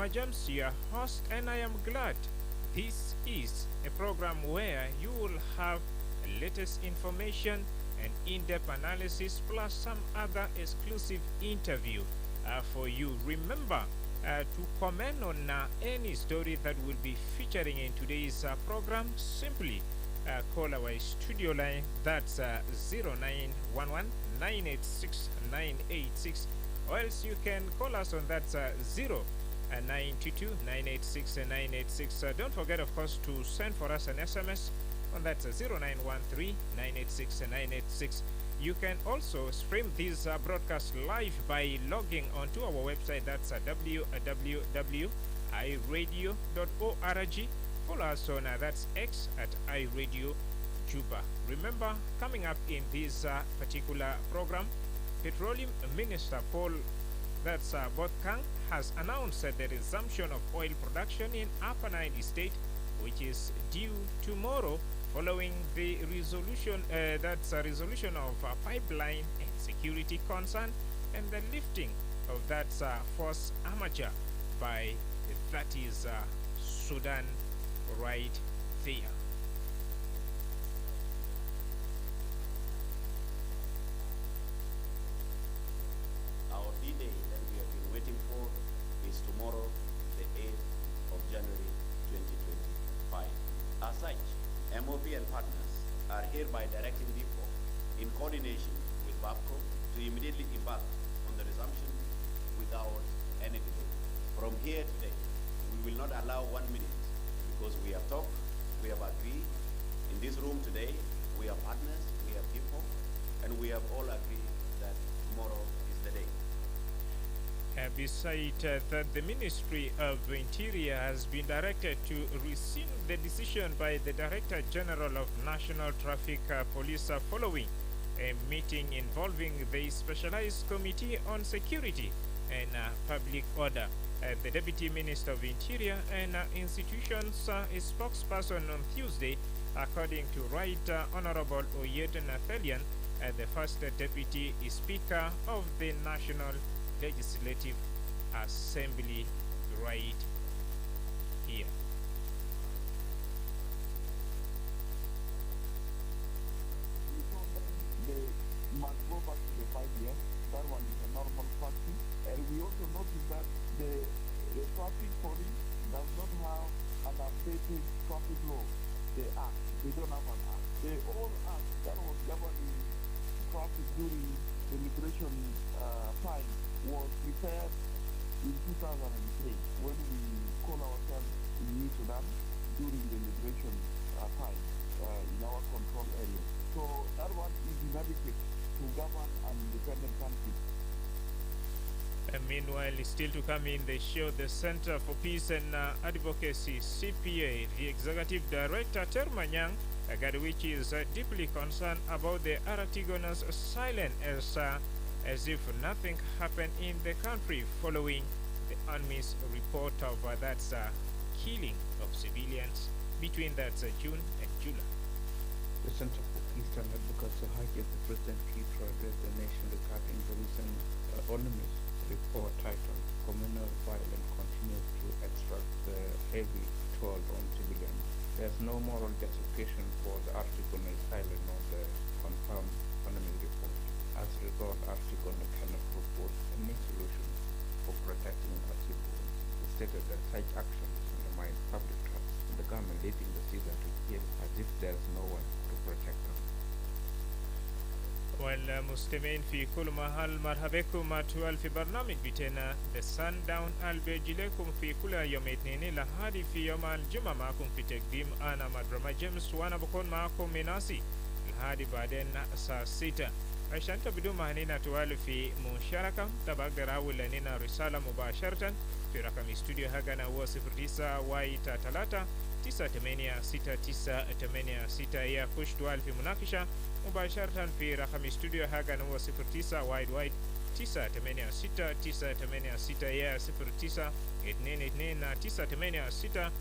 Madrama James, your host, and I am glad this is a program where you will have latest information and in-depth analysis plus some other exclusive interview for you. Remember to comment on any story that will be featuring in today's program. Simply call our studio line, that's 0911 986 986, or else you can call us on that 922 986 986. Don't forget, of course, to send for us an SMS on that 0913 986 986. You can also stream this broadcast live by logging onto our website, that's www.iradio.org. Follow us on that's X at iRadio Juba. Remember, coming up in this particular program, Petroleum Minister Paul Botkang has announced the resumption of oil production in Upper Nile State, which is due tomorrow following the resolution resolution of pipeline and security concern and the lifting of that force amateur by that is Sudan right there. Our D-Day that we have been waiting for is tomorrow, the 8th of January 2025. As such, MOP and partners are hereby directing DIPO in coordination with BAPCO to immediately embark on the resumption without any delay. From here today, we will not allow 1 minute because we have talked, we have agreed. In this room today, we are partners, we have DIPO, and we have all agreed that tomorrow is the day. Beside that, the Ministry of Interior has been directed to rescind the decision by the Director General of National Traffic Police following a meeting involving the Specialized Committee on Security and Public Order. The Deputy Minister of Interior and Institutions, a spokesperson on Tuesday, according to Right Honorable Oyed Nathalian, the first Deputy Speaker of the National Legislative Assembly right here. They must go back to the 5 years. That one is a normal practice. And we also notice that the traffic police does not have an updated traffic law. They act. They don't have an act. They all act that was governing traffic during the liberation time was prepared in 2003 when we call ourselves in New Sudan during the liberation time in our control area. So that one is inadequate to govern an independent country. Meanwhile, still to come in the show, the Center for Peace and Advocacy, CPA, the Executive Director, Termanyang, which is deeply concerned about the Aratigonas' silence as if nothing happened in the country following the Army's report of that killing of civilians between that June and July. The Center for Peace and Advocacy highlighted the President Key to address the nation regarding the recent Army's report titled "Communal Violence Continues to Extract the Heavy Toll on Civilians." There's no moral justification for the Article silent on the confirmed Army report. As a result, Article cannot propose any solution for protecting our civilians. It stated that such actions undermine public trust in the government, leaving the citizen to feel as if there's no one to protect them. والمستمعين في كل محل، مرحبا بكم في برنامج بتنا The Sundown البيجي لكم في كل يوم اثنين لحد في يوم الجمعة. معكم في تقديم أنا مدرما جيمس، وأنا بكون معكم مناسي لحد بعدين الساعة 6 عشان تبدو معنا توالي في مشاركة. تبقدر أول لنا رسالة مباشرة في رقم استوديو هاجنا هو 09 واي 3 986986 يا كش توالي في مناقشة مباشرة في رقم استوديو هاجنا هو 09 وايد 986 يا 09 22 986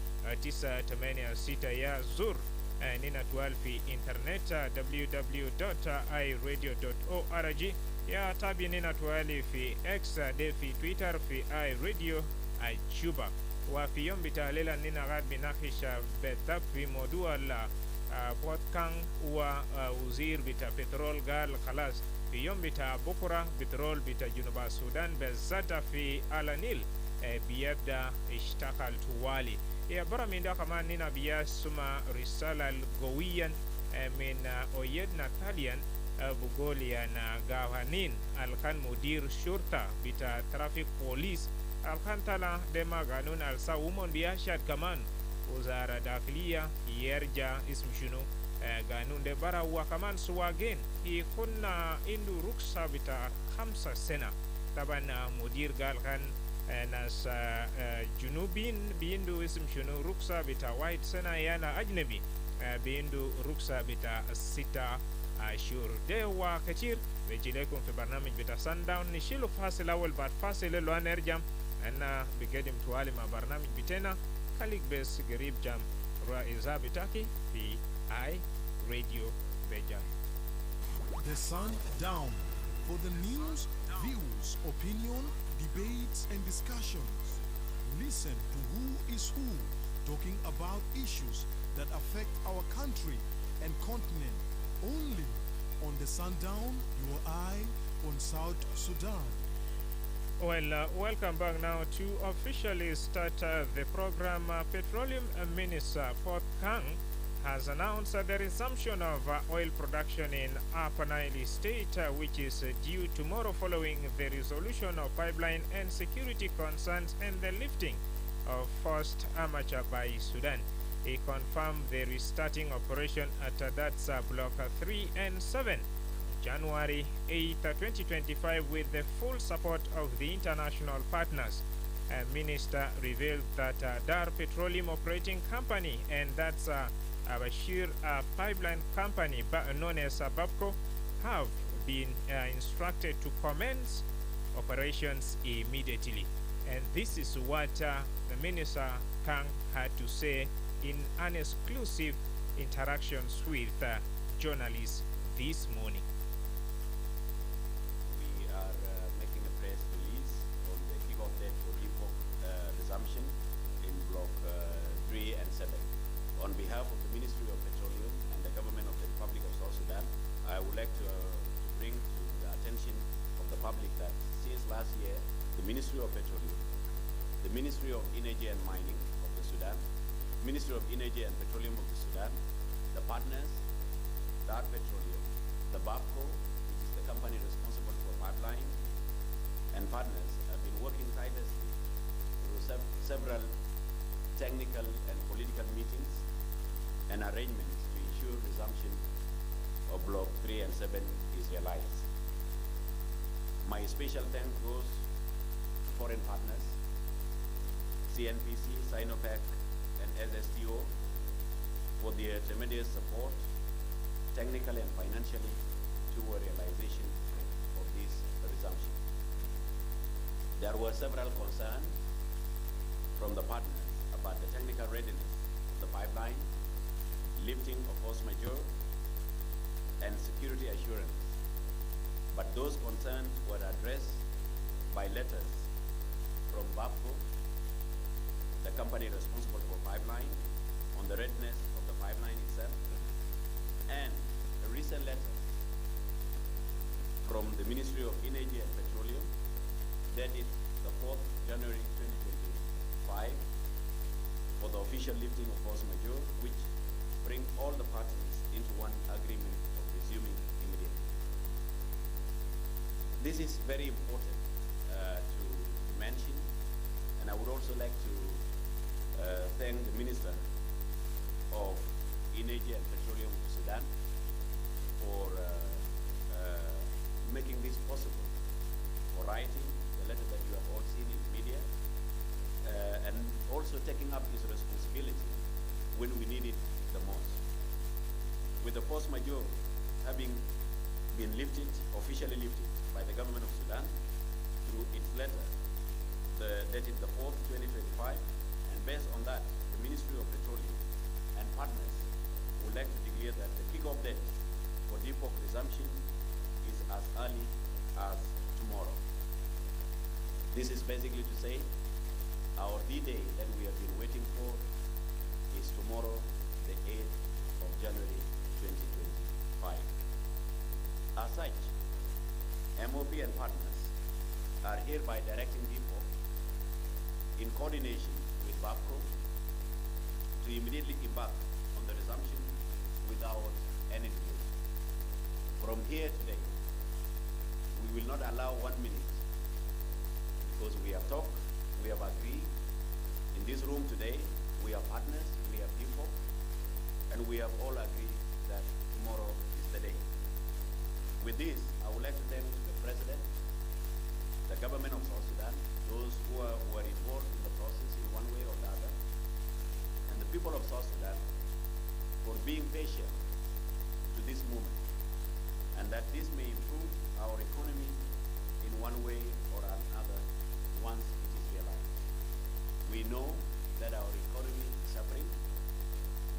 986 يا زور نينا توال في انترنت www.iradio.org يا تابي نينا توالي في اكس دي في تويتر في iRadio Juba. وفي يوم بتهليل أننا غاد بناقش بالضبط في موضوع بوت كان ووزير بتاع بترول قال خلاص في يوم بتاع بكرة بترول بتاع جنوب السودان بالذات في النيل بيبدأ يشتغل طوالي. يا برا من ده كمان نينا بيسمع رسالة قوية من أويد ناتاليان بقول يا غاوانين الكان مدير شرطة بتاع ترافيك بوليس الكان تلا دما قانون الساومون بيشهد كمان وزارة داخلية يرجع اسم شنو قانون ده برا وكمان سواجين يكون عنده رخصة بتاع 5 سنة. طبعا مدير قال كان ناس جنوبين بيندو اسم شنو رخصة بتاع واحد سنة يانا أجنبي بيندو رخصة بتاع 6 شهور. ده وكتير بيجي لكم في برنامج بتاع Sundown. نشيلوا فاصل أول بعد فاصل لو هنرجع أنا بقدم توالي مع برنامج بتاعنا. خليك بس قريب جام رئيسة بتاعكي في اي راديو بجاي. The Sundown for the news, views, opinion, debates and discussions. Listen to who is who talking about issues that affect our country and continent. Only on the Sundown, your eye on South Sudan. Well, welcome back now to officially start the program. Petroleum Minister Port Kang has announced the resumption of oil production in Upper Nile State, which is due tomorrow following the resolution of pipeline and security concerns and the lifting of forced amateur by Sudan. He confirmed the restarting operation at that's Block 3 and 7. January 8, 2025 with the full support of the international partners. Minister revealed that Dar Petroleum Operating Company and that's Bashir Pipeline Company known as Babco have been instructed to commence operations immediately. And this is what the Minister Kang had to say in an exclusive interactions with journalists this morning. Resumption in Block 3 and 7. On behalf of the Ministry of Petroleum and the Government of the Republic of South Sudan, I would like to bring to the attention of the public that since last year, the Ministry of Petroleum, the Ministry of Energy and Mining of the Sudan, Ministry of Energy and Petroleum of the Sudan, the partners, Dar Petroleum, the BAPCO, which is the company responsible for pipeline, and partners have been working tirelessly through several technical and political meetings and arrangements to ensure resumption of Block 3 and 7 is realized. My special thanks goes to foreign partners, CNPC, Sinopec, and SSTO for their tremendous support, technically and financially, toward realization of this resumption. There were several concerns from the partners about the technical readiness of the pipeline, lifting of force majeure, and security assurance. But those concerns were addressed by letters from BAPCO, the company responsible for pipeline, on the readiness of the pipeline itself, and a recent letter from the Ministry of Energy and Petroleum dated the 4th January 2025 for the official lifting of force majeure, which bring all the parties into one agreement of resuming immediately. This is very important to mention, and I would also like to thank the Minister of Energy and Petroleum of Sudan for making this possible, for writing the letter that you have all seen in the media, and also taking up his responsibility when we need it the most. With the force majeure having been lifted, officially lifted by the government of Sudan through its letter dated the 4th, 2025, and based on that, the Ministry of Petroleum and partners would like to declare that the kick-off date for depot resumption is as early as tomorrow. This is basically to say Our D-Day that we have been waiting for is tomorrow, the 8th of January 2025. As such, MOP and partners are hereby directing people in coordination with BAPCO to immediately embark on the resumption without any delay. From here today, we will not allow 1 minute because we have talked, we have agreed. In this room today, we are partners, we are people, and we have all agreed that tomorrow is the day. With this, I would like to thank the President, the government of South Sudan, those who are involved in the process in one way or the other, and the people of South Sudan for being patient to this moment, and that this may improve our economy in one way or another once it is realized. We know that our economy is suffering.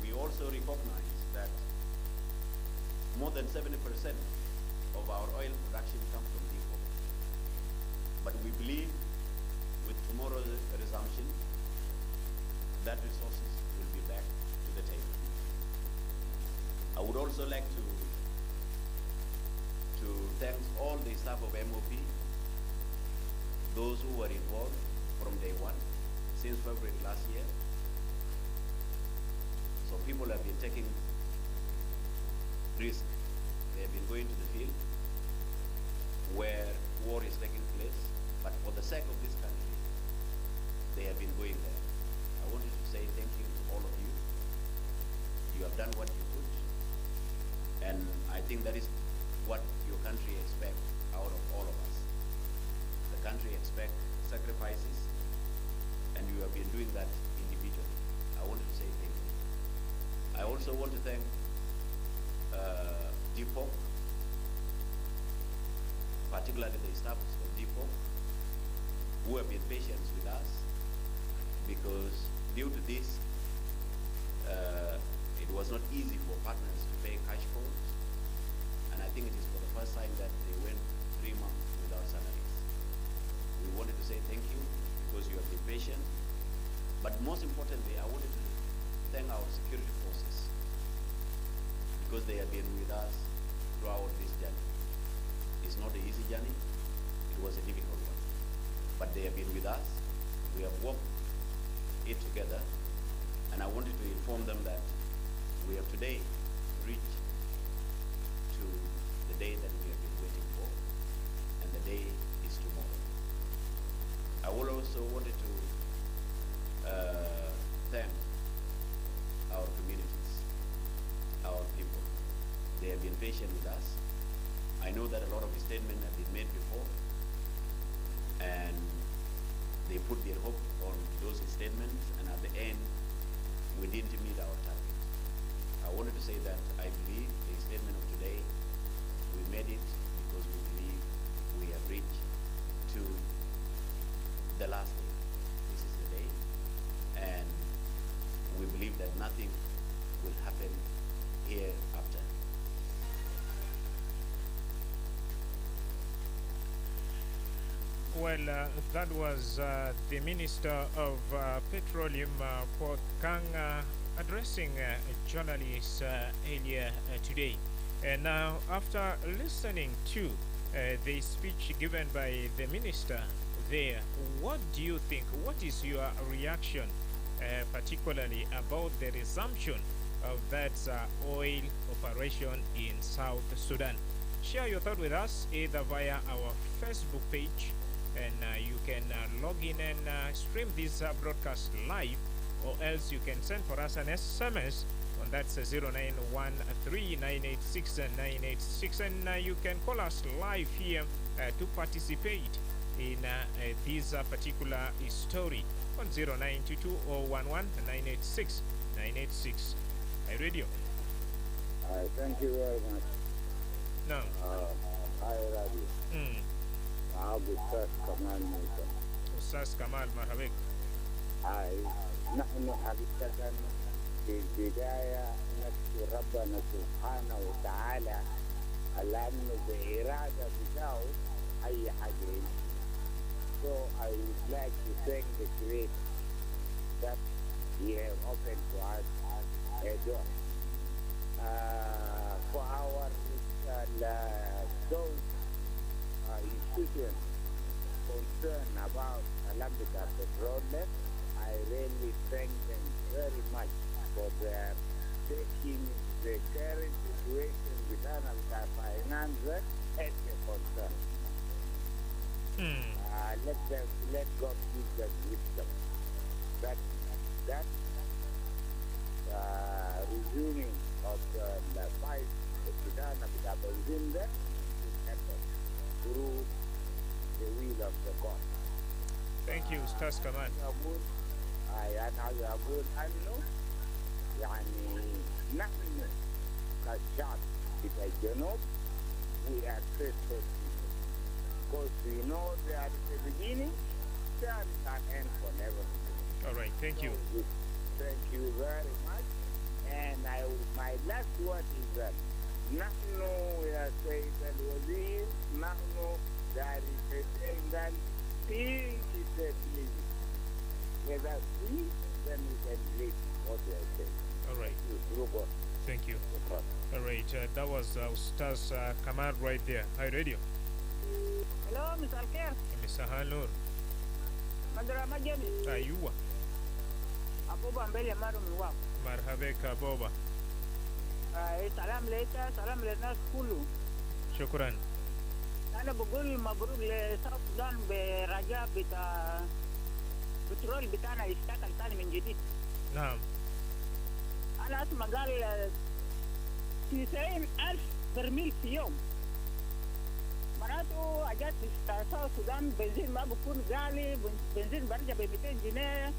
We also recognize that more than 70% of our oil production comes from default. But we believe with tomorrow's resumption, that resources will be back to the table. I would also like to thank all the staff of MOP, those who were involved from day one, since February last year. So people have been taking risk. They have been going to the field where war is taking place, but for the sake of this country, they have been going there. I wanted to say thank you to all of you. You have done what you could, and I think that is what your country expects out of all of us. The country expects sacrifices, and you have been doing that individually. I wanted to say thank you. I also want to thank DPOC, particularly the staff of DPOC, who have been patient with us, because due to this, it was not easy for partners to pay cash calls, and I think it is for the first time that they went 3 months without salaries. We wanted to say thank you because you have been patient, but most importantly, I wanted to thank our security forces because they have been with us throughout this journey. It's not an easy journey, it was a difficult one, but they have been with us. We have walked it together, and I wanted to inform them that we have today reached to the day that we have been waiting for, and the day is tomorrow. I will also wanted to thank our communities, our people. They have been patient with us. I know that a lot of statements have been made before, and they put their hope on those statements, and at the end, we didn't meet our target. I wanted to say that I believe the statement of today, we made it because we believe we have reached to the last day. This is the day, and we believe that nothing will happen hereafter. Well, that was the Minister of Petroleum, Port Kang, addressing journalists earlier today. And now, after listening to the speech given by the minister there, what do you think? What is your reaction, particularly about the resumption of that oil operation in South Sudan? Share your thought with us either via our Facebook page, and you can log in and stream this broadcast live, or else you can send for us an SMS on that's 0913986986, and you can call us live here to participate in this particular story on 0922011986. Radio. Thank you very much. No. Hi, Radio. معاك أستاذ كمال موسى. أستاذ كمال مرحبا بك. نحن حقيقة في البداية نشكر ربنا سبحانه وتعالى لأنه بإرادة بتاعه أي حاجة يمشي. So I would like to thank the Creator that he have opened to us a door. For our those institutions concerned about Alambika Petroleum, I really thank them very much for their taking the current situation with Alambika Finance as a concern. Let God give them wisdom. That resuming of the fight Sudan and Benzin there will happen through the will of the God. Thank you Ustaz Kamal. أنا أقول أنه يعني نحن كشعب بتاع الجنوب we are grateful people because we know there is a beginning, there is an end for everything. All right, thank you. Thank you very much. And my last word is that نحن يا سيد الوزير نحن دارسين think is a pleasing. Let us see, then we can read what they are saying. All right. Thank you. All right, that was Ustaz Kamal right there. Hi, radio. Hello, Mr. Alker. Mr. Hanur. Madrama Jami. Ayuwa. Aboba mbele maru miwa. Marhabeka Boba. Salam leka, salam lena kulu. Shukran. Ana bugul mabruk le South Sudan beraja bita petrol bitana istakal tani min jadid. نعم. أنا أسمع قال 90,000 برميل في يوم. معناته حاجات في السودان بنزين ما بكون غالي، بنزين برجع ب 200 جنيه،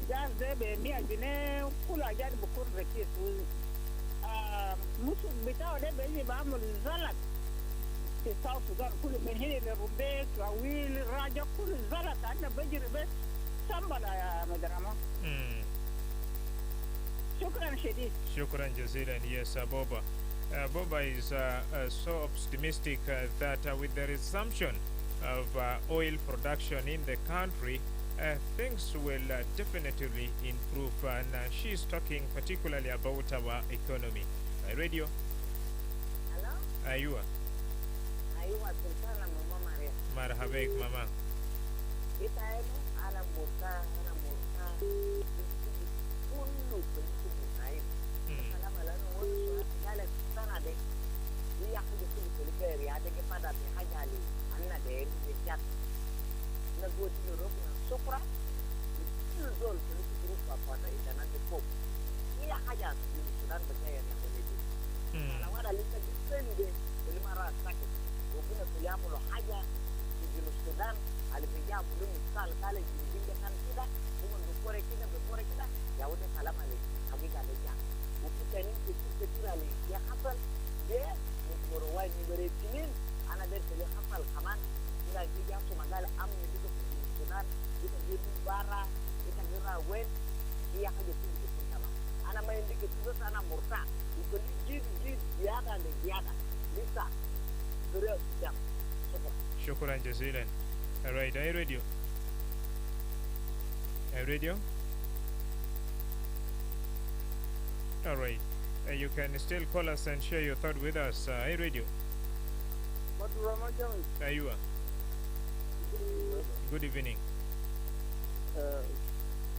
جاز ده ب 100 جنيه، كل حاجات بكون رخيص. المسك بتاعه ده بيجي بعمل زلط في السودان كله من هنا للربيت راويل راجع كل زلط عندنا بيجي بس سمبلا يا مدرمة. Shukran jazilan. Yes, Boba. Boba is so optimistic that with the resumption of oil production in the country, things will definitely improve. And she's talking particularly about our economy. Radio. Hello? Ayua. Ayua, Sultana, Mama Maria. Marhabek, Mama. Itaeno, ana murta. Kullu kullu naib. Salama lana wala qala sana de. Iya hadu kullu khair ya de pada bi haja li anna de de jat. Na goti robna sukra. Kullu zol kullu group apa ida na de pop. Iya haja di Sudan bekaya yang boleh di. Kalau ada lista dipende lima ratus. Wabuna tuliamulu haja di Sudan alipijaa belum misal kale jinjinga kan tidak bukan before kita ya udah salam alaikum hakika aja ukita ni kitu ali ya hafal de murwai ni beretinin ana der tele hafal kaman ila jija su magala amni diko Sudan diko di bara diko ngira wen iya haja tu sama ana main diko tu sana murta iko jid ziada lisa surya jam Shukran jazilan. All right, I radio. All right, you can still call us and share your thought with us. I radio. Madrama Jami. Ayua. Good evening.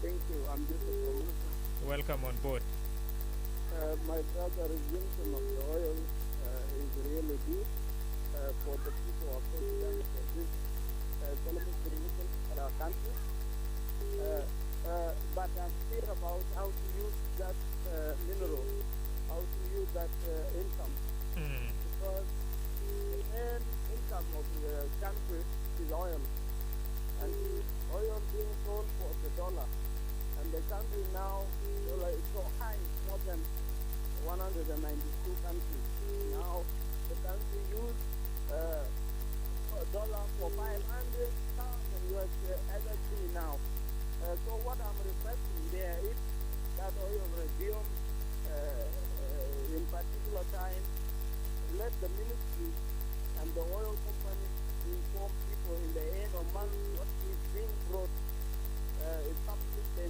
Thank you. I'm just a promoter. Welcome on board. My brother resumption of the oil is really good for the people of Sudan for this economic revolution in our country. But I'm clear about how to use that mineral, how to use that income. Because the main income of the country is oil. And oil being sold for the dollar. And the country now, dollar is so high, more than 192 countries. Now the country use dollar for 500,000 US LSD now. So what I'm requesting there is that oil resume in particular time. Let the ministry and the oil company inform people in the end of month what is being brought, establish the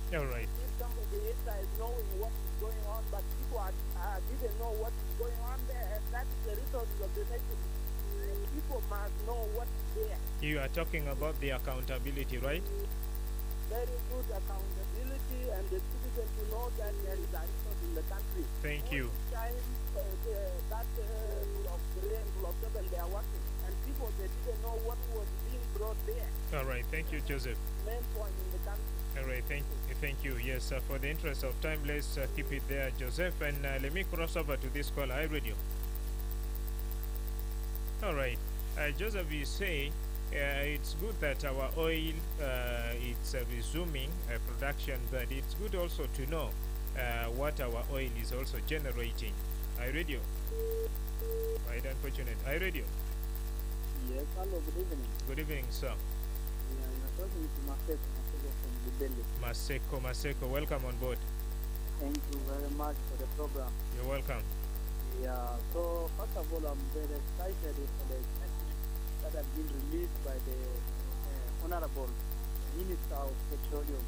All right. If somebody inside is knowing what is going on, but people didn't know what is going on there, and that is the resources of the nation. People must know what is there. You are talking about the accountability, right? Very good accountability, and the citizen to know that there is a resource in the country. Thank you. All the time, that block 3 and block 7, they are working, and people, they didn't know what was being brought there. All right. Thank you, Joseph. Main point in the country. All right, thank you. Yes, for the interest of time, let's keep it there, Joseph, and let me cross over to this call. I radio. All right, Joseph, you say it's good that our oil it's resuming production, but it's good also to know what our oil is also generating. I radio. Quite unfortunate. I radio. Yes, hello, good evening. Good evening, sir. Yeah, you're talking to Maseko from the Delhi. Maseko, welcome on board. Thank you very much for the program. You're welcome. Yeah, so first of all, I'm very excited for the statement that has been released by the Honorable Minister of Petroleum.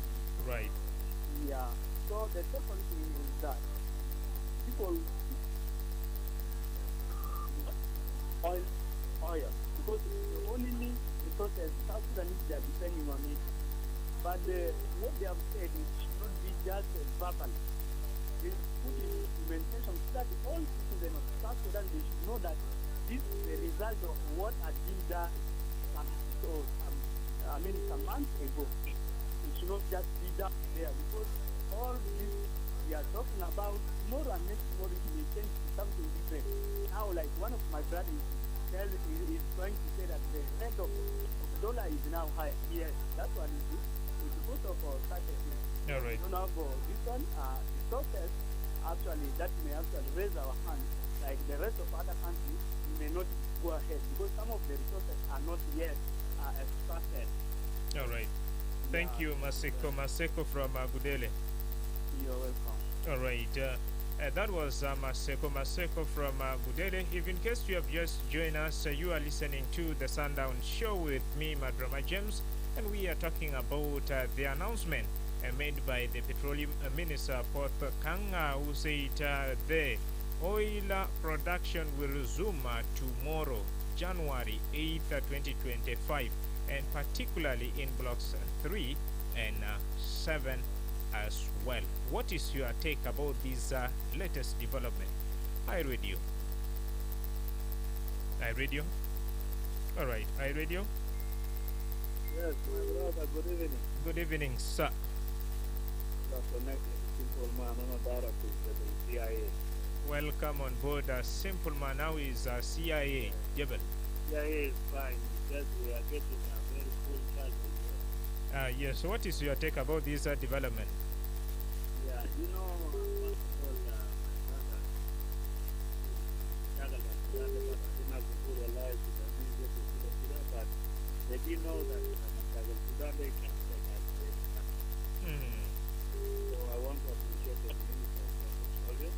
Right. Yeah, so the second thing is that people oil, because the only resources South Sudanese they are depending on it. But what they have said it should not be just verbal. They put in implementation so that all citizens of South Sudan they should know that this is the result of what has been done some months ago. It should not just be done there because all this we are talking about tomorrow and next tomorrow it may change to something different. Now, like one of my brothers is trying to say that the rate of dollar is now high. Yes, that one is it. It's because of such a thing. All right. You know, for this one, resources actually that may actually raise our hands. Like the rest of other countries, we may not go ahead because some of the resources are not yet extracted. All right. Thank you, Maseko from Gudele. You're welcome. All right. That was Maseko from Gudele. If in case you have just joined us, you are listening to the Sundown Show with me, Madrama James, and we are talking about the announcement made by the Petroleum Minister, Port Kanga, who said the oil production will resume tomorrow, January 8th, 2025, and particularly in blocks 3 and 7 as well. What is your take about this latest development? I radio. All right, I radio. Yes, my brother, good evening. Good evening, sir. Dr. Next, simple man, Director of the CIA. Welcome on board. Simple man now is CIA. Jebel. CIA is fine. Just we are getting a very cool charge. Yes, what is your take about this development? Yeah, you know, first of all, my brother, struggled and struggled, but I didn't have to put a lie to the minister to Sudan, but they didn't know that Sudan they can take as they can. So I want to appreciate the minister of petroleum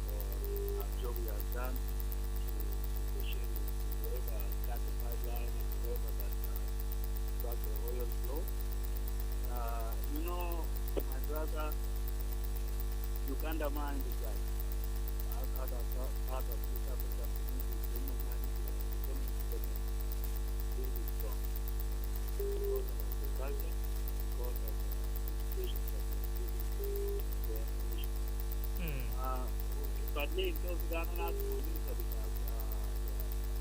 for the job he has done to negotiate with whoever cut the pipeline and whoever that got the oil flow. You know, my brother, Uganda mind is like other part of East Africa community, human mind is like really strong because of agriculture, because of education that is giving their information. But me, those Ghana not minister because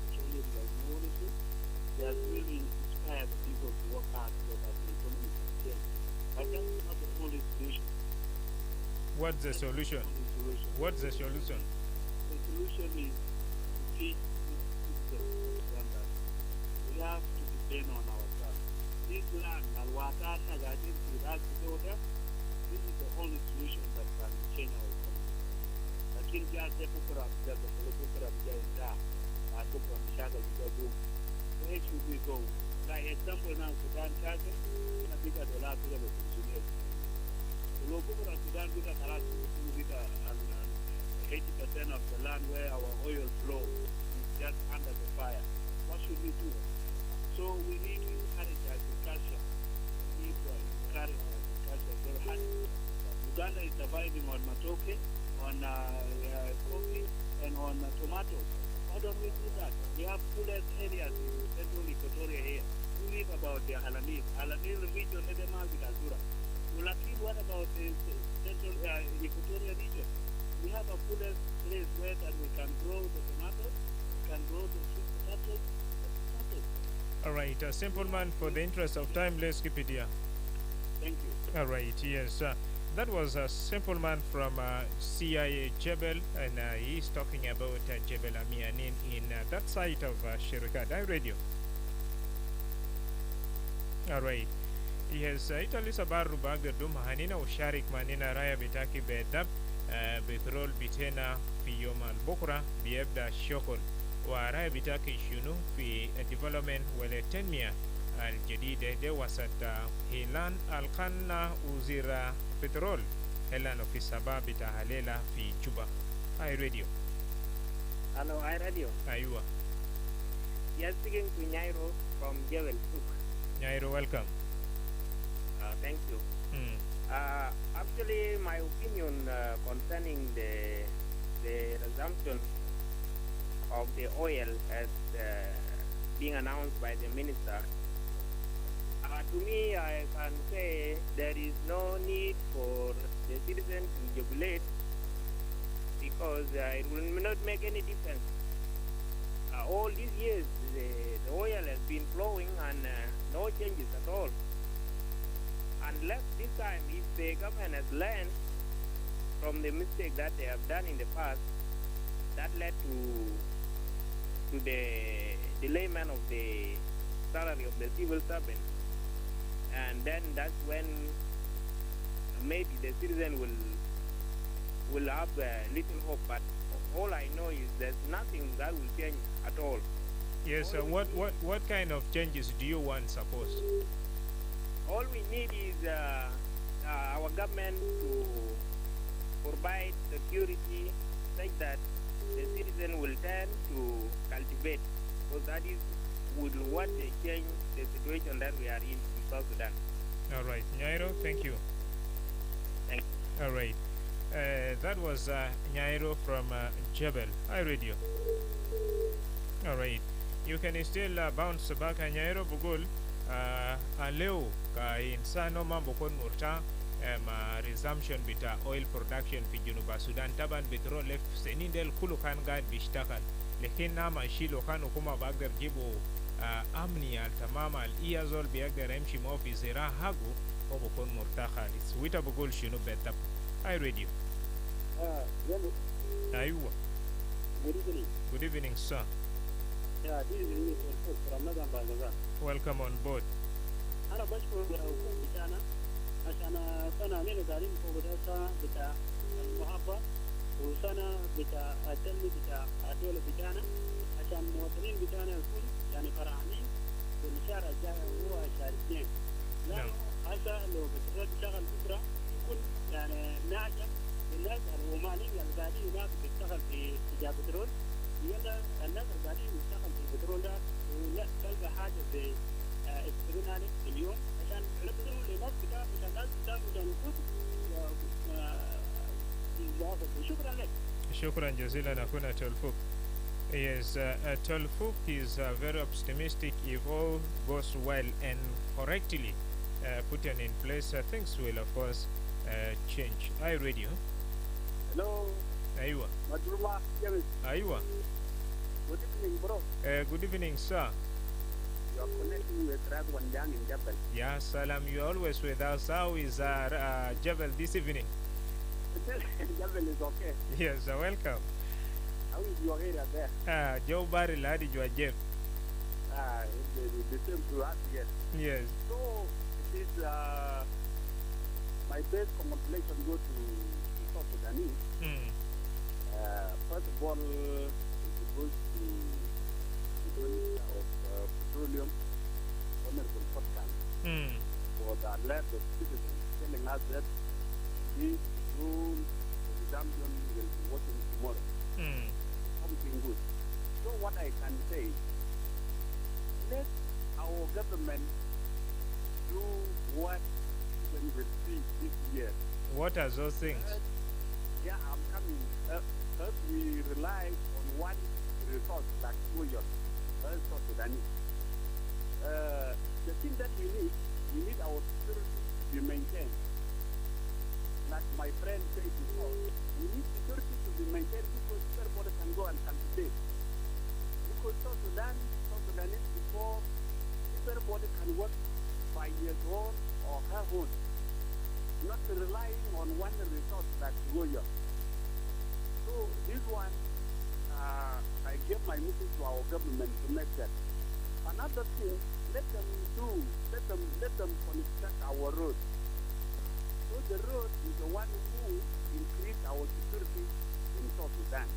actually the community, they have really inspired the people to work hard so that the economy can change. But that's not the only solution. What's the solution? What's the solution? The solution is to teach citizens that we have to depend on ourselves. This land, Alwatan, Nagadin, this is the only solution that can change our economy. Lakini just the Pukura, just the Pukura, and Pukura, Mishaka, where should we go? Like example now, Sudan, Chaka, in a bigger dollar, to the Sudan, and 80% of the land where our oil flow is just under the fire. What should we do? So we need to encourage agriculture. We need to encourage agriculture very is surviving on matoke, on coffee, and on tomatoes. Why don't we do that? We have fullest areas in central Equatoria here. We read about the Alanil. Alanil region, Nedema Vitazura. What about the central Equatoria region? We have a fullest place where that we can grow the tomatoes, we can grow the sweet potatoes, All right, simple man, for the interest of time, let's keep it here. Thank you. All right, yes. That was a simple man from CIA Jebel, and he's talking about Jebel Amianin in that site of Shirikadai Radio. All right. Yes, Italy sabaru bagda dum hanina usharik manina raya bitaki bedab بترول بتنا في يوم البكرة بيبدأ الشغل ورأي بتاعك شنو في الديفلوبمنت والتنمية الجديدة دي وسط هيلان القنا وزير بترول هيلان في السباب بتاع ليلة في جوبا. هاي راديو. Hello, hi radio. أيوة. You're speaking to Nyairo from Jebel Suk. Nyairo, welcome. Thank you. Actually, my opinion concerning the resumption of the oil as being announced by the minister, to me, I can say there is no need for the citizens to jubilate because it will not make any difference. All these years, the oil has been flowing and no changes at all. Unless this time, if the government has learned from the mistake that they have done in the past, that led to the delayment of the salary of the civil servant, and then that's when maybe the citizen will have little hope. But all I know is there's nothing that will change at all. Yes, what kind of changes do you want, suppose? All we need is our government to provide security such that the citizen will turn to cultivate, because that is what they change the situation that we are in South Sudan. All right, Nyairo, thank you. Thank you. All right, that was Nyairo from Jebel. Hi, radio. All right, you can still bounce back, Nyairo Bugul. Leo ka insano mambo kon murta ma resumption bita oil production fi Junuba Sudan taban petrol lef senindel kulu kan gad bishtakal lekin nama shilo kan hukuma bagder jibu amni al tamama al iyazol biagder emshi mofi zira hagu obo kon murta khalis wita bugul shinu betab. Hi radio. Aywa. Good evening. Good evening, sir. Yeah, this is from Madrama. Welcome on board. أنا بشكر الحكومة بتاعنا عشان سنة نحن قاعدين فوق سنة بتاع المحافظة وسنة بتاع التنمية بتاع الدولة بتاعنا عشان المواطنين بتاعنا يكون يعني فرحانين بالشهر الجاي هو شهر 2. لأنه هسه لو بتروح تشتغل بكرة يكون يعني ناجح للناس الرومانيين اللي قاعدين هناك بيشتغل في تجار بترول يلا الناس اللي قاعدين يشتغل في البترول ده ولا تلقى حاجة في يشتغلون عليه في اليوم عشان يقدروا للناس بتاع عشان الناس بتاعهم عشان يفوتوا. شكرا لك. شكرا جزيلا أخونا تولفوك. Yes, Tolfuk is very optimistic. If all goes well and correctly put in place, things will of course change. Hi radio. Hello. Aywa. Madrama. Aywa. Good evening, bro. Good evening, sir. You are connecting with Razwan Jang in Jebel. Yeah, salam. You always with us. How is Jebel this evening? Jebel is okay. Yes, welcome. How is your area there? Joe Barry Ladi Joajeb. The same to us, yes. Yes. So, it is my best congratulations go to South Sudanese. First of all, it goes to the Minister of Petroleum, Honorable Potkan, for the alert of citizens telling us that this rule resumption will be working tomorrow. Something good. So what I can say, let our government do what citizens will see this year. What are those things? Yeah, I'm coming. First, we rely on one resource like oil, South Sudanese. The thing that we need our security to be maintained. Like my friend said before, we need security to be maintained because everybody can go and cultivate. Because South Sudanese before, everybody can work by his own or her own, not relying on one resource like oil. So this one, I give my message to our government to make that. Another thing, let them construct our road. So the road is the one who increase our security in South Sudan.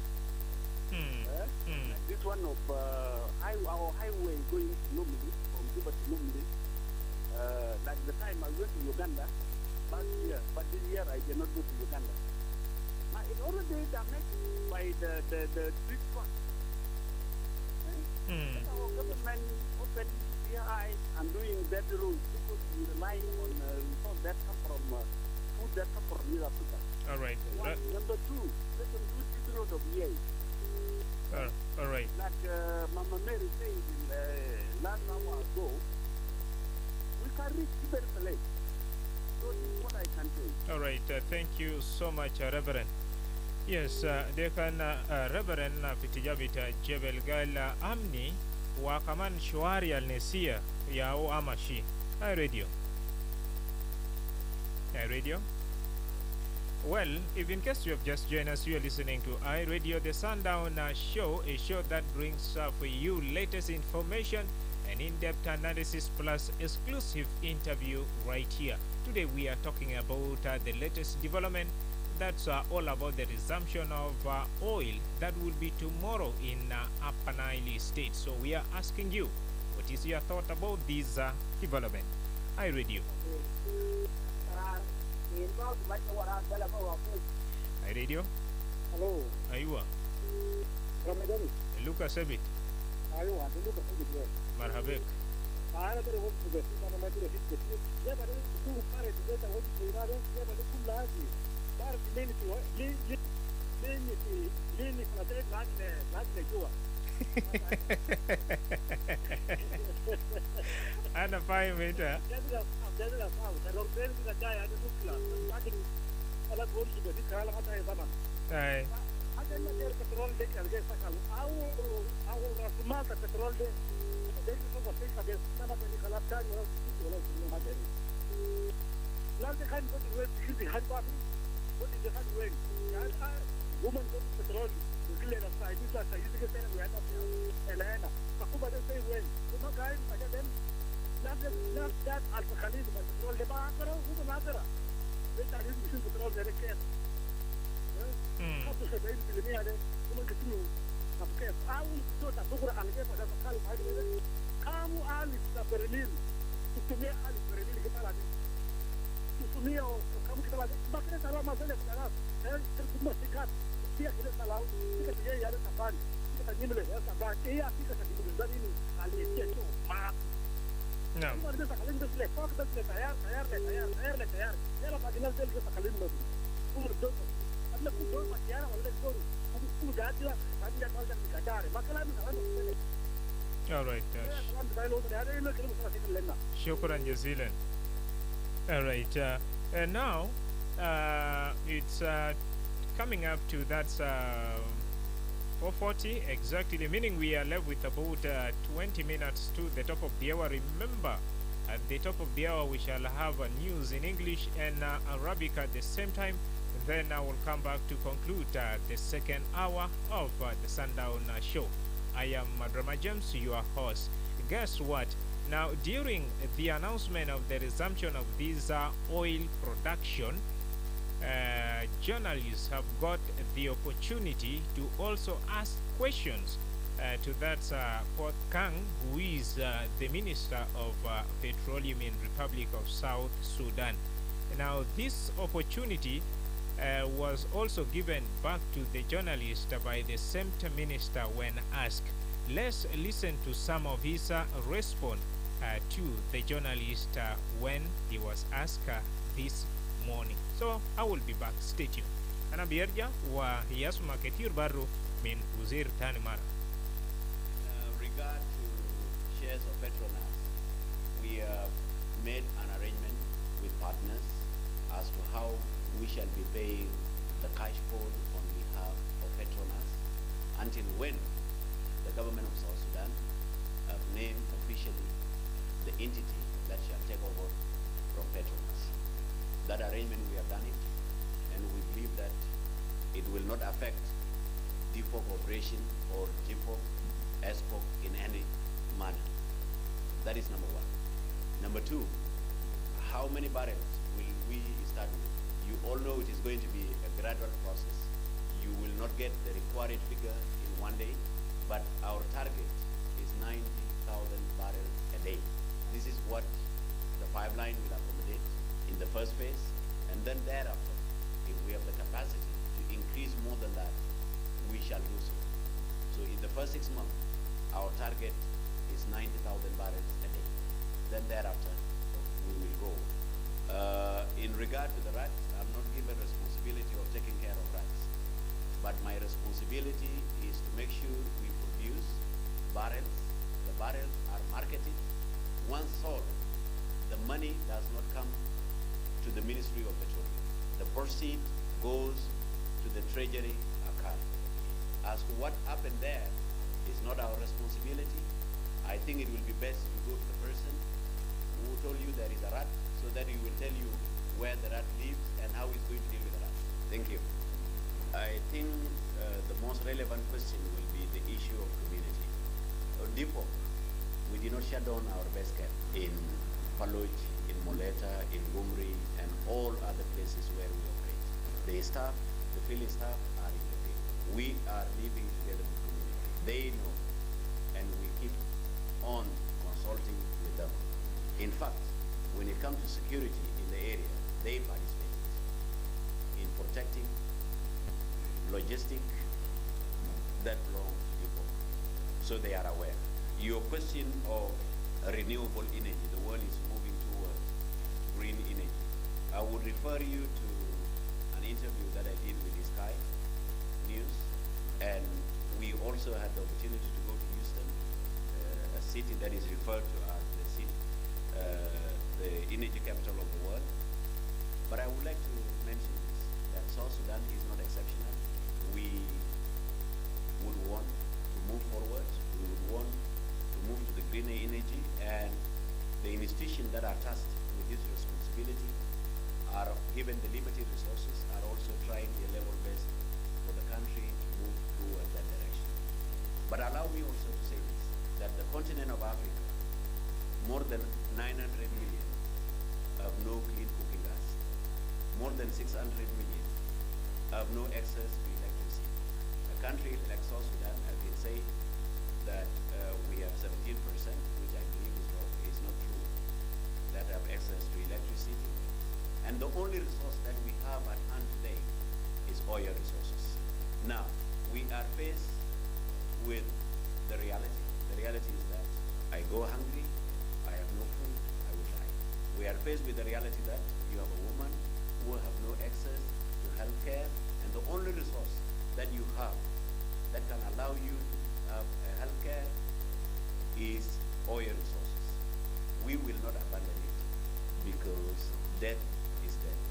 This one of our highway going to Numili, from Juba to Numili, like the time I went to Uganda last year, but this year I did not go to Uganda. It already damaged by the street fund. Let our government open their eyes and doing that road because we relying on resource that come from food that come from South Africa. All right. Number two, let them do this road of EA. All right. Like Mama Mary said in last hour ago, we can reach Tibet Place. So this is what I can say. All right. Thank you so much, Reverend. Yes, they can Reverend Pitijabita Jebel Gala Amni Wakaman Shwari al Nesia Yao Amashi. Hi radio. Hi radio. Well, if in case you have just joined us, you are listening to iRadio, the Sundown show, a show that brings for you latest information and in-depth analysis plus exclusive interview right here. Today we are talking about the latest development that's all about the resumption of oil that will be tomorrow in Upper Nile State. So we are asking you, what is your thought about this development? iRadio. iRadio. Hello. Aywa. Ramadan. Lucas Ebit. Aywa, Lucas Ebit. Marhabek. أنا بدي أقول بس أنا ما أدري في كثير. يا بدي تكون خارج إذا تقول في هذا يا بدي كل هذه. بعرف لين فلاتين لعند جوا. أنا فاهم أنت. جدلا صعب. لو بين كذا جاي هذا مشكلة. لكن أنا بقول كذا في كلام هذا يا زمان. أي. هذا اللي غير البترول ده كان جاي سكال. أو رسومات البترول ده. ده كذا في كذا سنة بني خلاص تاني ولا شيء ما أدري. لازم كان يقول في حد بعدين. What is the hard way? Woman goes to petrol, you kill her aside, you just say, you get we are not Elena. Pakuba the same way. You know, guys, I get them. Not that Alpha Khalid, but petrol the Bakara, who the Madara. They are using petrol very careful. How to say, baby, the woman get through. Of course, I will do that. Bukura and get a Khalid. Come, Alice, the Berlin. To me, Alice, Berlin, get a tusumia kama kita bakre salama zile kana kuma sikat pia kile salau kile yeye yale safari kile nyimele ya safari yeye afika katika mzani aliyetia tu ma نعم. ده تخلين بس لك فوق بس تيار يلا بعد الناس دي تخلين له كل دول قبل كل دول مكيانا ولا دول كل قاعد لا قاعد يقول لك كدار ما كلام كلام All right. شكرا جزيلا. All right. And now it's coming up to that 4:40 exactly, meaning we are left with about 20 minutes to the top of the hour. Remember, at the top of the hour we shall have news in English and Arabic at the same time. Then I will come back to conclude the second hour of the Sundown show. I am Madrama James, your host. Guess what? Now, during the announcement of the resumption of this oil production, journalists have got the opportunity to also ask questions to that Port Kang, who is the Minister of Petroleum in Republic of South Sudan. Now, this opportunity was also given back to the journalist by the same minister when asked. Let's listen to some of his response to the journalist when he was asked this morning. So I will be back. Stay tuned. أنا بيرجع ويسمع كثير برضو من وزير تاني مرة. Regard to shares of Petronas, we have made an arrangement with partners as to how we shall be paying the cash pool on behalf of Petronas until when the government of South Sudan have named officially the entity that shall take over from Petronas. That arrangement, we have done it, and we believe that it will not affect depot operation or depot export in any manner. That is number one. Number two, how many barrels will we start with? You all know it is going to be a gradual process. You will not get the required figure in one day, but our target is 90,000 barrels a day. This is what the pipeline will accommodate in the first phase, and then thereafter, if we have the capacity to increase more than that, we shall do so. So in the first 6 months, our target is 90,000 barrels a day. Then thereafter, we will go. In regard to the rats, I'm not given responsibility of taking care of rats, but my responsibility is to make sure we produce barrels. The barrels are marketed. Once sold, the money does not come to the Ministry of Petroleum. The proceed goes to the Treasury account. As to what happened there is not our responsibility. I think it will be best to go to the person who told you there is a rat, so that he will tell you where the rat lives and how he's going to deal with the rat. Thank you. I think the most relevant question will be the issue of community. Depot, we did not shut down our base camp in Paluch, in Moleta, in Gumri, and all other places where we operate. The staff, the field staff are in the field. We are living together with the community. They know, and we keep on consulting with them. In fact, when it comes to security in the area, they participate in protecting logistic that belong to people. So they are aware. Your question of renewable energy, the world is moving towards green energy. I would refer you to an interview that I did with the Sky News, and we also had the opportunity to go to Houston, a city that is referred to as the city, the energy capital of the world. But I would like to mention this, that South Sudan is not exceptional. We would want to move forward. We would want to move to the greener energy, and the institutions that are tasked with this responsibility are given the limited resources, are also trying their level best for the country to move towards that direction. But allow me also to say this, that the continent of Africa, more than 900 million have no clean cooking gas. More than 600 million have no access to electricity. A country like South Sudan has been saying that we have 17%, which I believe is wrong, is not true, that have access to electricity. And the only resource that we have at hand today is oil resources. Now, we are faced with the reality. The reality is that I go hungry, I have no food, I will die. We are faced with the reality that you have a woman who have no access to health care, and the only resource that you have that can allow you to have health care is oil resources. We will not abandon it, because death is death.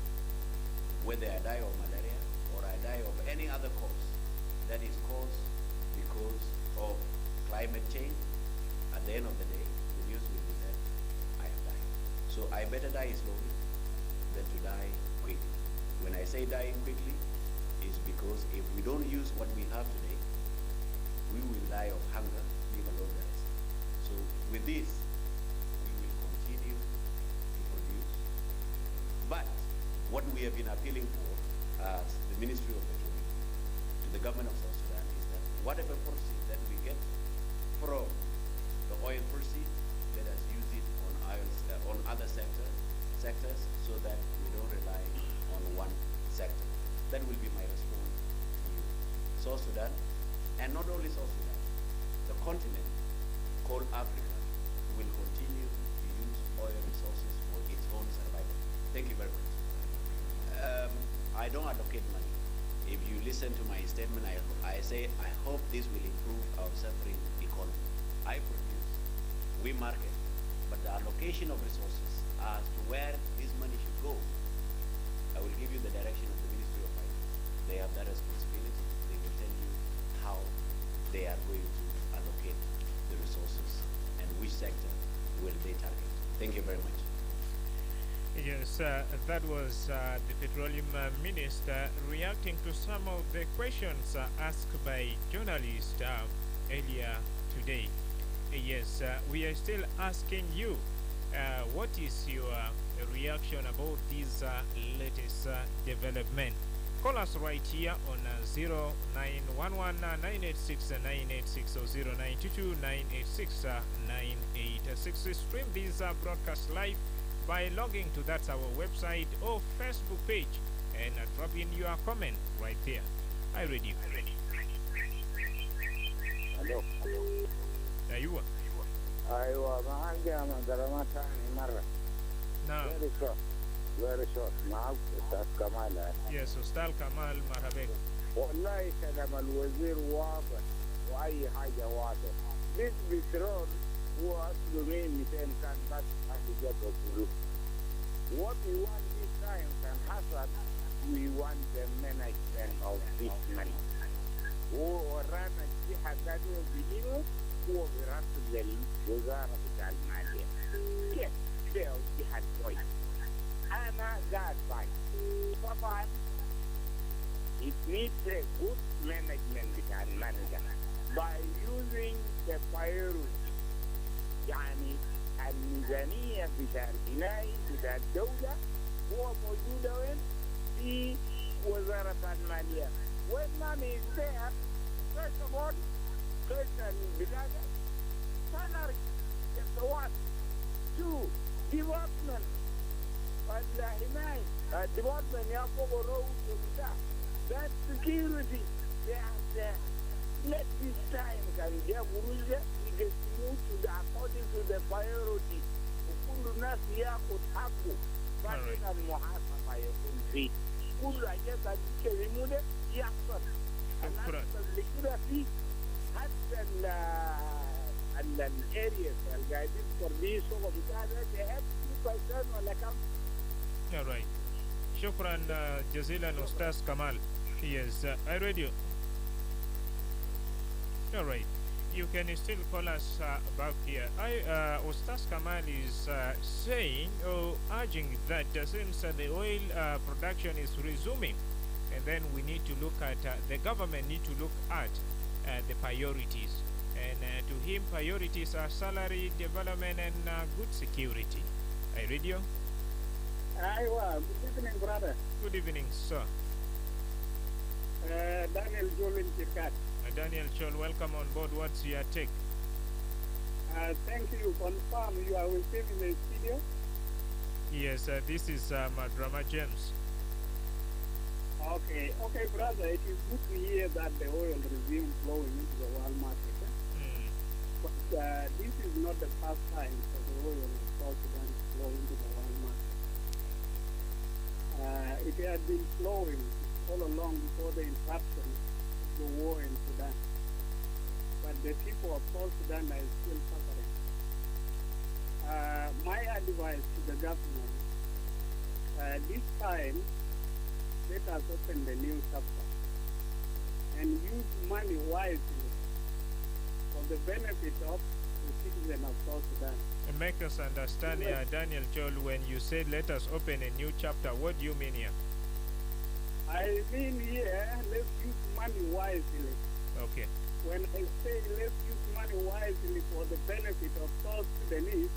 Whether I die of malaria or I die of any other cause that is caused because of climate change, at the end of the day, the news will be that I have died. So I better die slowly than to die quickly. When I say dying quickly, is because if we don't use what we have today, we will die of hunger, leave alone the rest. So with this, we will continue to produce. But what we have been appealing for as the Ministry of Petroleum to the government of South Sudan is that whatever proceeds that we get from the oil proceeds, let us use it on other sectors, so that we don't rely on one sector. That will be my response to you. South Sudan, and not only South Sudan, the continent called Africa will continue to use oil resources for its own survival. Thank you very much. I don't allocate money. If you listen to my statement, I say I hope this will improve our suffering economy. I produce, we market, but the allocation of resources as to where this money should go, I will give you the direction of the Ministry of Finance. They have that responsibility. They will tell you how they are going to allocate the resources and which sector will they target. Thank you very much. Yes, that was the Petroleum Minister reacting to some of the questions asked by journalists earlier today. Yes, we are still asking you, what is your reaction about this latest development? Call us right here on 0911-986-986 or 0922-986-986. Stream this broadcast live by logging to that's our website or Facebook page and drop in your comment right there. I read you. Hello. There you are. أيوة ما عندي مدرمة ثاني مرة. Now, very short. معك أستاذ كمال. yes, Ustaz Kamal Marhabek. والله كلام الوزير واضح وأي حاجة واضح. this بترول هو أصله 200 كان بس حاجة جت الفلوس. what we want this time كان حصل we want the management of this money. هو ورانا الجهة قالوا بيجيبوا هو برأس الوزارة بتاع المالية. كيف؟ ده الجهة كويس. أنا قاعد باي. طبعا it needs a good management بتاع المانجر by using the priority. يعني الميزانية بتاع البناية بتاع الدولة هو موجودة وين؟ في وزارة المالية. when money is there, first of all, first البلاد salary الزواج. two, development والحماية. development يفوق الروض وبتاع. that security they are there. Let this time can get Buruja, we get move to the according to the priority. وكل الناس ياخد حقه. بعدين المحاسبة يكون فيه. كل حاجة كلمة ده يحصل. الناس اللي كده فيه حتى الارياس اللي قاعدين تربيسوا وبتاع ده they have 2% ولا كم. All right. شكرا جزيلا أستاذ كمال. Yes, I read you. All right. You can still call us back here. Ustaz Kamal is saying or urging that since the oil production is resuming, and then we need to look at the government need to look at the priorities. And to him, priorities are salary, development, and good security. I read you. Aywa, good evening, brother. Good evening, sir. Daniel Jolin Kirkat. Daniel Chol, welcome on board. What's your take? Thank you. Confirm you are with him in the studio. Yes, this is Madrama James. Okay, brother. It is good to hear that the oil resumed flowing into the world market. But this is not the first time for the oil in South Sudan to flow into the world market. It had been flowing all along before the interruption of the war in Sudan. But the people of South Sudan are still suffering. My advice to the government, this time, let us open the new chapter and use money wisely for the benefit of the citizens of South Sudan. And make us understand here, Daniel Chol, when you say let us open a new chapter, what do you mean here? I mean here, let's use money wisely. Okay. When I say let's use money wisely for the benefit of South Sudanese,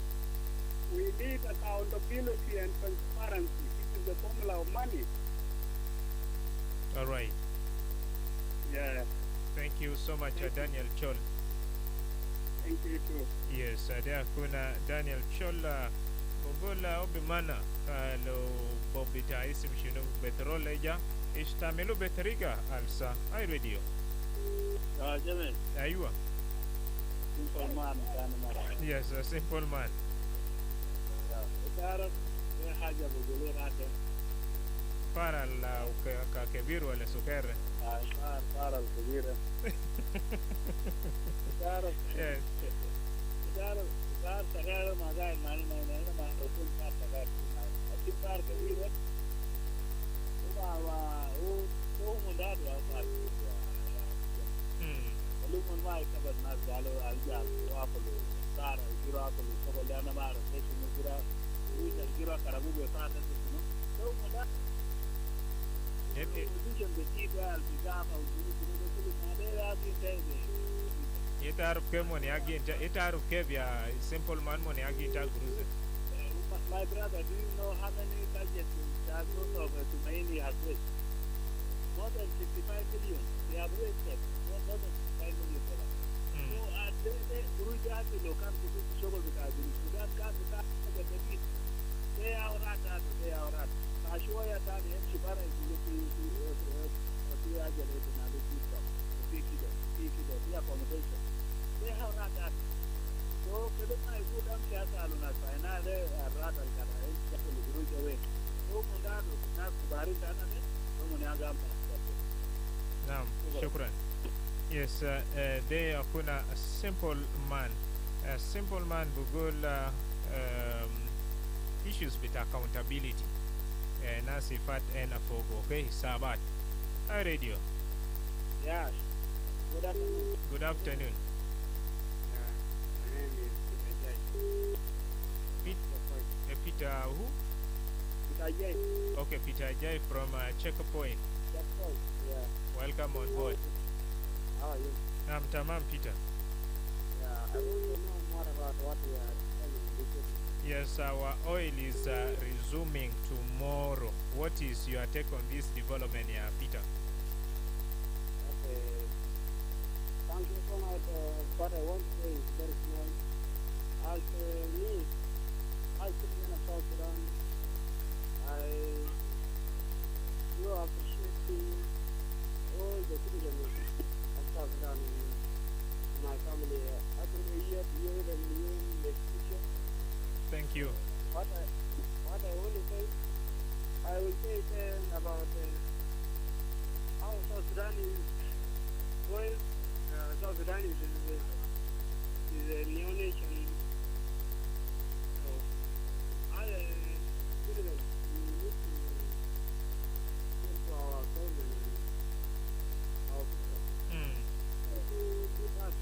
we need accountability and transparency. This is the formula of money. All right. Yeah. Thank you so much, Daniel Chol. Thank you too. Yes, there kuna Daniel Chol Bogola Obimana lo Bobita isim shinu betroleja istamelu betriga alsa I radio. Jamin. Aywa. simple man كان مرة. Yes, a simple man. تعرف في حاجة بقولوا هذا Para la كبير ولا سكر. صار الكبيرة. تعرف Yes. تعرف صار صغيرة ما قاعد ما رسول صار صغير. لكن صار كبيرة. هو مدار وصار. ولما ما يكبر الناس قالوا الجال واكلوا صار يجروا أكلوا قبل أنا ما أعرف إيش نجرا ويجرا كرامو بيصير تسمع لو مدار يمكن بتيجي البزاف أو كل ما ده لكن ده يتعرف كم من يجي يتعرف كيف يا simple man من يجي تاكروز. My brother, do you know how many budgets that sort of Tumaini has wasted? More than 55 billion. They have wasted more than 55 million dollars. So at the Guruja to local to show because Sudan can't the baby. They are rat, they are rat. Ashoya that and Shibara is looking to the generating and the system. The accommodation. They have rat. So kada mai ko dan siyasa aluna sai na da rata kana yin shafi guru jawe ko mun da na kubari dana ne ko mun ya ga ma Naam, shukran. Yes, they are kuna a simple man. A simple man bugul issues with accountability. Nasifat and afogo. Okay, Sabat. Radio. Yes. Good afternoon. Good afternoon. Peter who? Peter Jay. Okay, Peter Jay from Checkpoint. Checkpoint, yeah. Welcome on board. How are you? I'm Tamam Peter. Yeah, I want to know more about what we are telling you. Yes, our oil is resuming tomorrow. What is your take on this development here, Peter? Okay. Thank you so much. What I want to say is very small. As me, as citizen of South Sudan, I do appreciate all the citizens of South Sudan, my family. I think a year to year and year in the future. Thank you. What I want to say, I will say about how South Sudan is going. South Sudan is a new nation. So, I citizens, we need to go to our government and our people. To do that,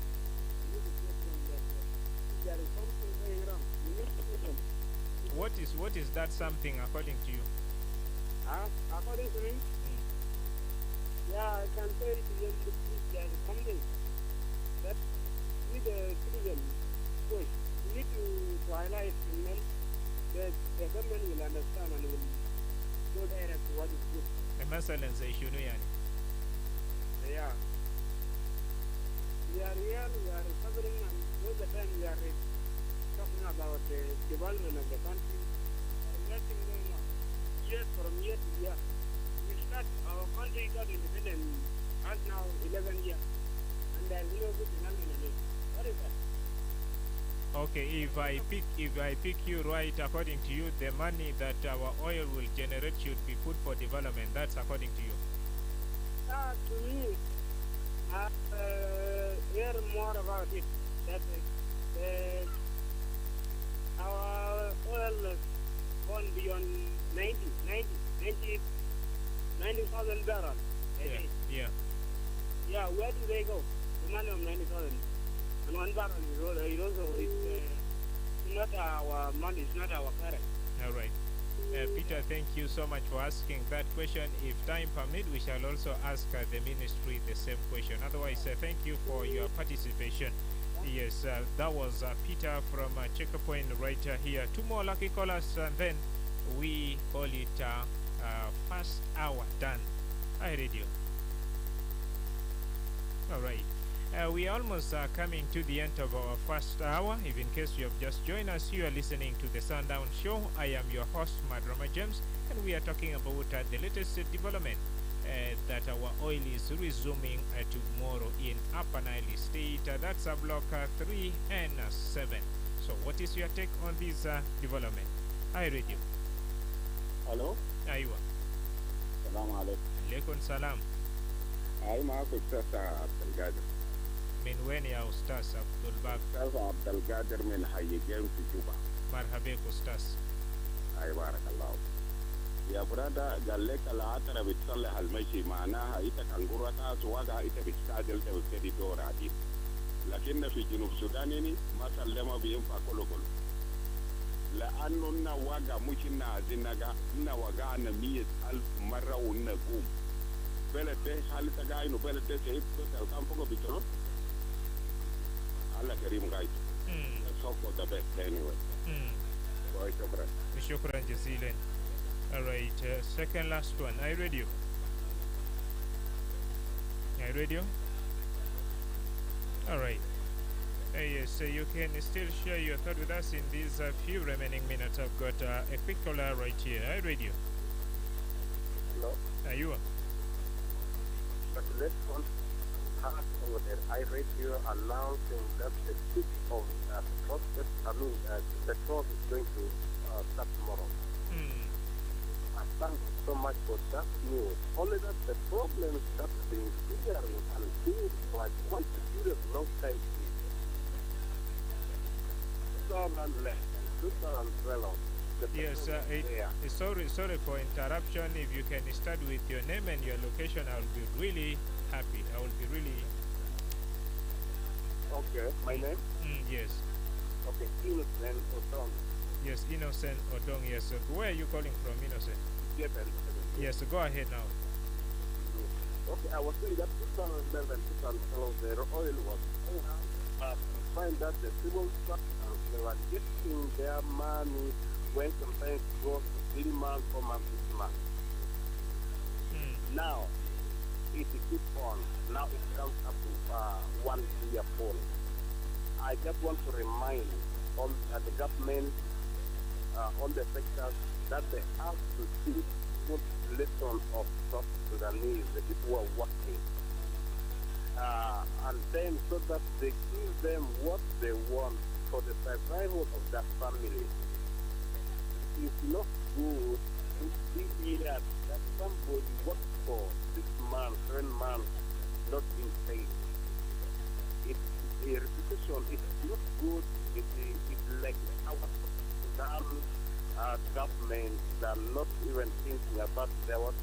we need to tell them that if there is something going wrong, we need to tell them. What is that something according to you? According to me, yeah, I can say to them if there is something that with the citizen voice, we need to highlight to them that the government will understand and will go direct to what is good. مثلا زي شنو يعني؟ Yeah. We are here, we are suffering, and all the time we are talking about the development of the country. Nothing going on. Year from year to year. We start, our country got independent as now 11 years. And there is no good development in it. What is that? Okay, if I pick you right, according to you, the money that our oil will generate should be put for development. That's according to you. To me, I hear more about it. That our oil gone beyond 90,000 barrels. Yeah. Yeah, where do they go? The money of 90,000. And one barrel is also it's not our money, it's not our current. All right. Peter, thank you so much for asking that question. If time permit, we shall also ask the ministry the same question. Otherwise, thank you for your participation. Yes, that was Peter from Checkpoint right here. Two more lucky callers, and then we call it first hour done. Hi, radio. All right. We are almost coming to the end of our first hour. If in case you have just joined us, you are listening to the Sundown Show. I am your host, Madrama James, and we are talking about the latest development that our oil is resuming tomorrow in Upper Nile State. That's Block 3 and 7. So, what is your take on this development? I read you. Hello? Aywa. Salam alaikum. Alaikum salam. Ai ma ku tsasa Abdulgadir. Min wen ya Ustaz Abdul Bak. Tsasa Abdulgadir min hayyigen fi Juba. Marhabe Ustaz. Ai barakallahu. Ya brada galle kala atara bitsalle halmashi maana ita kangurata suwaga ita bitsajel te ukedi dora di. Lakinna fi Junub Sudan ini masallama bi infa kolokolo. لأنه نواجه مش نازنجا نواجه أنا 100,000 مرة ونقوم بلد ده حال تجاي إنه بلد ده شيء بس كم فوق بيترو الله كريم guys let's hope for the best anyway شكرا جزيلا. Alright, second last one. I read you. Alright. Yes, you can still share your thought with us in these few remaining minutes. I've got a quick caller right here. I read you. Hello? Are you? But let's one part over there. I read you announcing that the peak of petrol is going to start tomorrow. I thank you so much for that news. Only that the problems that's been clearing and being like quite a period long time. 2012. Yes, sorry for interruption. If you can start with your name and your location, I will be really happy. I will be really... Okay, my name? Yes. Okay, Innocent Odong. Yes, Innocent Odong, yes. Where are you calling from, Innocent? Yes, go ahead now. Okay, I was saying that 2011, 2012, the oil was find that the civil structures, they were getting their money when sometimes it goes to 3 months, 4 months, 6 months. Now, it keeps on. Now it comes up to 1 year full. I just want to remind all the government, all the sectors, that they have to teach good lesson of South Sudanese, the people who are working. And then so that they give them what they want for the survival of that family. It's not good to see here that somebody works for 6 months, 7 months, not being paid. It's a reputation. It's not good. It's like our government that are not even thinking about their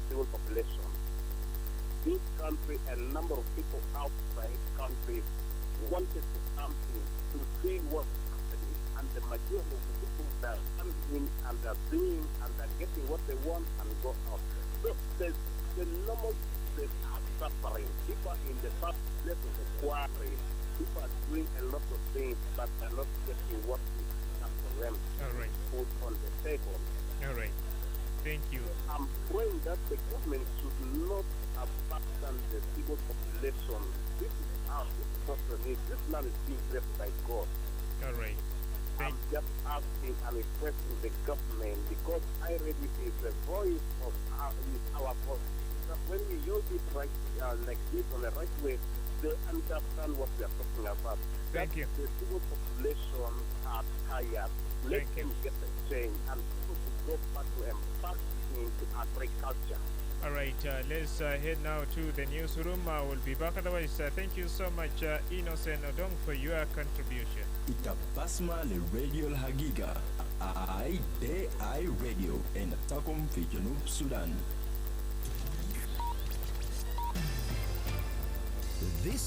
civil population. This country, a number of people outside countries wanted to come in to see what's happening, and the majority of the people that are coming in and they're doing and they're getting what they want and go out. So the normal people are suffering. People in the first place of the quarry, people are doing a lot of things, but they're not getting what is up for them. All right. Put on the table. All right. Thank you. I'm praying that the government should not abandon the civil population. This is how it's not the need. This land is being blessed by God. All right. I'm just asking and requesting the government, because I read it is the voice of our voice. That when we use it right like this on the right way, they understand what we are talking about. Thank you. The civil population are tired. Let them get a change and people should go back to embark into agriculture. All right, let's head now to the newsroom. I will be back. Otherwise, thank you so much, Innocent Odong, for your contribution. Itabasma le Radio Hagiga, I Radio, and Takum fi Junub Sudan. This